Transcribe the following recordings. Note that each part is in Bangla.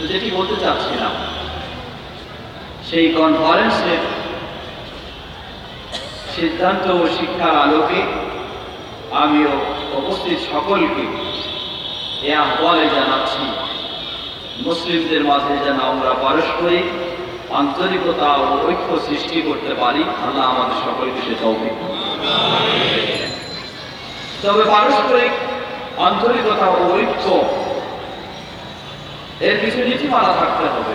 তো যেটি বলতে চাচ্ছিলাম, সেই কনফারেন্সের সিদ্ধান্ত ও শিক্ষার আলোকে আমিও উপস্থিত সকলকে এ আহ্বানে জানাচ্ছি, মুসলিমদের মাঝে যেন আমরা পারস্পরিক আন্তরিকতা ও ঐক্য সৃষ্টি করতে পারি। আল্লাহ আমাদের সকলকে সে তৌফিক। তবে পারস্পরিক আন্তরিকতা ও ঐক্য এর কিছু নীতিমালা থাকতে হবে।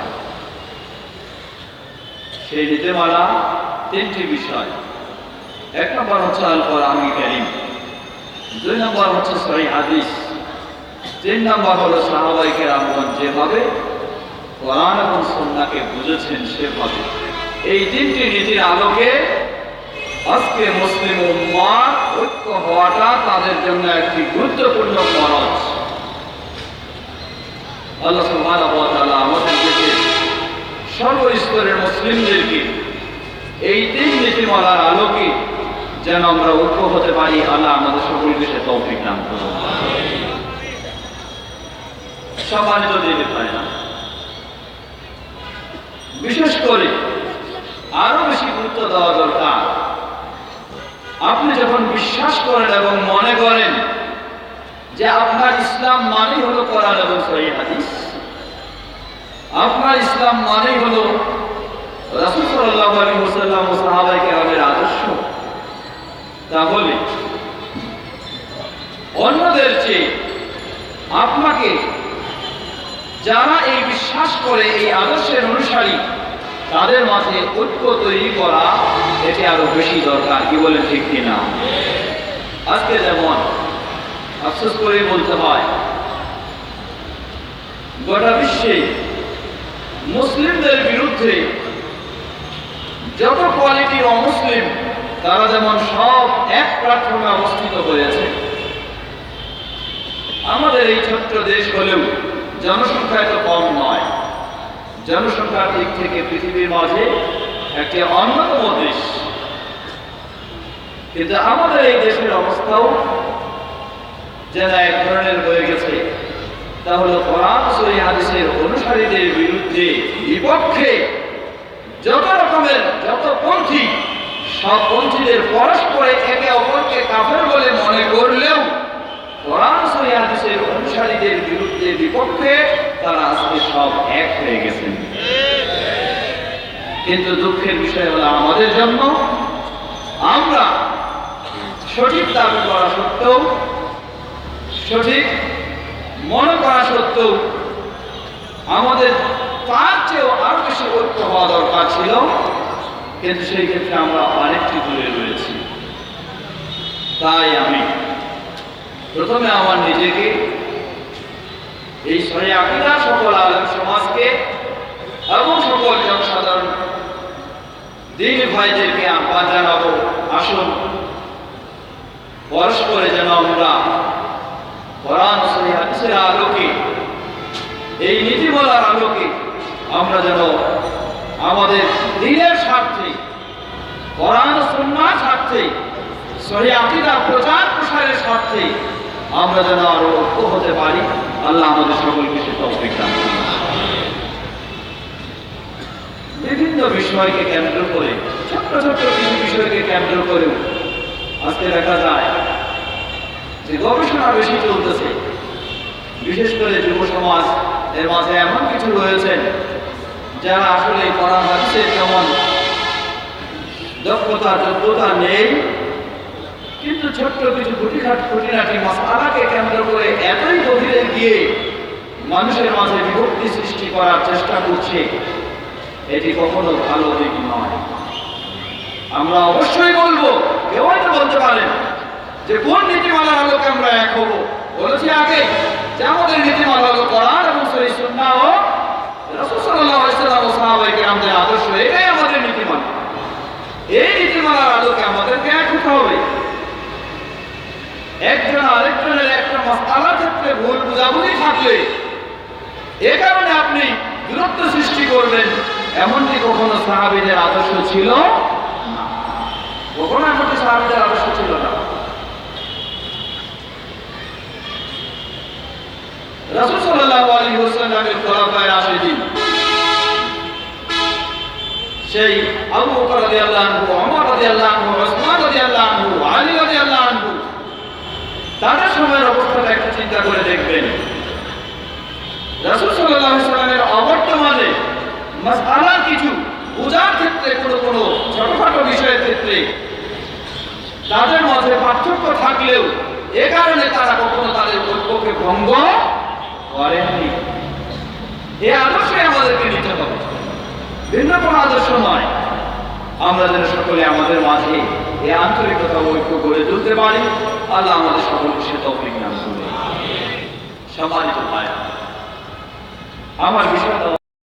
সেই নীতিমালা তিনটি বিষয়। এক নম্বর হচ্ছে আল কোরআনুল কারীম, দুই নম্বর হচ্ছে সহিহ হাদিস, তিন নম্বর হলো সাহাবায়ে কেরামগণ যেভাবে কোরআন এবং সুন্নাহকে বুঝেছেন সেভাবে। এই তিনটি নীতির আলোকে আজকে মুসলিম উম্মাহ ঐক্য হওয়াটা তাদের জন্য একটি গুরুত্বপূর্ণ ফরজ। আল্লাহ সুবহানাহু ওয়া তাআলা আমাদেরকে সর্বস্তরের মুসলিমদেরকে এই তিন নীতিমালার আলোকে যেন আমরা ঐক্য হতে পারি, আল্লাহ আমাদের সকলকে সে তৌফিক দান করুন। সম্মানিত দিতে পারে না, বিশেষ করে আরো বেশি গুরুত্ব দেওয়া দরকার। আপনি যখন বিশ্বাস করেন এবং মনে করেন যে আপনার ইসলাম মানেই হলো কোরআন এবং সহিহ হাদিস, আপনার ইসলাম মানেই হলো রাসূল সাল্লাল্লাহু আলাইহি ওয়াসাল্লাম ও সাহাবায়ে কেরামের আদর্শ, তাহলে অন্যদের চেয়ে আপনাকে যারা এই বিশ্বাস করে এই আদর্শের অনুসারী তাদের মাঝে ঐক্য তৈরি করা এটি আরো বেশি দরকার। কি বলেন, ঠিক কিনা? আজকে যেমন আফসোস করে বলতে হয়, গোটা বিশ্বে মুসলিমদের বিরুদ্ধে যত কোয়ালিটির অমুসলিম তারা যেমন সব এক প্ল্যাটফর্মে অবস্থিত হয়েছে। আমাদের এই ছোট্ট দেশ হলেও জনসংখ্যা এত কম নয়, জনসংখ্যার দিক থেকে পৃথিবীর মাঝে একটি অন্যতম দেশ। কিন্তু আমাদের এই দেশের অবস্থাও যেন এক ধরনের হয়ে গেছে, তা হলো কোরআন সহিহ হাদিসের অনুসারীদের বিরুদ্ধে বিপক্ষে যত রকমের যত পন্থী, সব পন্থীদের পরস্পরে একে অপরকে কাফের বলে মনে করলেও কোরআন সহিহ হাদিসের অনুসারীদের বিরুদ্ধে বিপক্ষে তারা আজকে সব এক হয়ে গেছেন। কিন্তু দুঃখের বিষয় হলো আমাদের জন্য, আমরা সঠিক দাবি করা সত্ত্বেও, সঠিক মনে করা সত্ত্বেও আমাদের তার চেয়েও আরো বেশি ঐক্য হওয়া দরকার ছিল, কিন্তু সেই ক্ষেত্রে আমরা অনেকটি দূরে রয়েছি। তাই আমি প্রথমে আমার নিজেকে, এই সহিহ আকীদা সকল আলেম সমাজকে এবং সকল জনসাধারণ দ্বীন ভাইদেরকে আহ্বান জানাবো, আসুন পরস্পরে যেন আমরা কোরআন সহিহ হাদিসের আলোকে, এই নীতিমালার আলোকে আমরা যেন আমাদের দ্বীনের স্বার্থে, কোরআন ও সুন্নাহর স্বার্থে, সহিহ আকীদা প্রচার প্রসারের স্বার্থে আমরা যেন আরো ঐক্য হতে পারি। আল্লাহ আমাদের সকলকে সে তৌফিক দান করুন। বিভিন্ন বিষয়কে কেন্দ্র করে, ছোট্ট ছোট্ট কিছু বিষয়কে কেন্দ্র করে আজকে দেখা যায় যে গবেষণা বেশি চলতেছে। বিশেষ করে যুব সমাজ এর মাঝে এমন কিছু রয়েছেন যারা আসলে কোরআন হাদিসের যেমন দক্ষতা যোগ্যতা নেই, কিন্তু ছোট্ট কিছু খুঁটিনাটি মাসআলাকে কেন্দ্র করে এতই গভীরে গিয়ে মানুষের মাঝে বিভক্তি সৃষ্টি করার চেষ্টা করছে, এটি কখনো ভালো দিক নয়। আমরা অবশ্যই বলবো, কেউ হয়তো বলতে পারেন যে কোন নীতিমালার আলোকে আমরা এক হব। বলেছি আগে যে আমাদের নীতিমালা হলো কোরআন এবং সহিহ সুন্নাহ ও রাসূল সাল্লাল্লাহু আলাইহি ওয়াসাল্লাম ও সাহাবায়ে কেরামদের আদর্শ, এটাই আমাদের নীতিমালা। এই নীতিমালার আলোকে আমাদেরকে এক হতে হবে। একজন আরেকজনের একটা মাসআলার ক্ষেত্রে ভুল বুঝাবুঝি থাকলে এ কারণে আপনি দূরত্ব সৃষ্টি করবেন, এমনটি কখনো সাহাবীদের আদর্শ ছিল না। কখনো এমনটি সাহাবীদের আদর্শ ছিল না। রাসূল সাল্লাল্লাহু আলাইহি ওয়াসাল্লামের খোলাফায়ে রাশিদিন, সেই আবু বকর রাদিয়াল্লাহু আনহু, ওমর রাদিয়াল্লাহু আনহু, ওসমান রাদিয়াল্লাহু আনহু, আলী রাদিয়াল্লাহু আনহু, তাদের সময়ের অবস্থাটা একটু চিন্তা করে দেখবেন। রাসূল সাল্লাল্লাহু আলাইহি ওয়াসাল্লামের অবর্তমানে মাসআলার কিছু বোঝার ক্ষেত্রে কোনো ছোটখাটো বিষয়ের ক্ষেত্রে তাদের মধ্যে পার্থক্য থাকলেও এ কারণে তারা কখনো তাদের ঐক্যকে ভঙ্গ করেননি। এই আদর্শে আমাদেরকে নিতে হবে, ভিন্ন কোনো আদর্শ নয়। আমরা যেন সকলে আমাদের মাঝে এই আন্তরিকতা ঐক্য গড়ে তুলতে পারি। আল্লাহ আমাদের সকলকে সে তৌফিক দান করুন। সম্মানিত ভাই, আমার বিষয়টা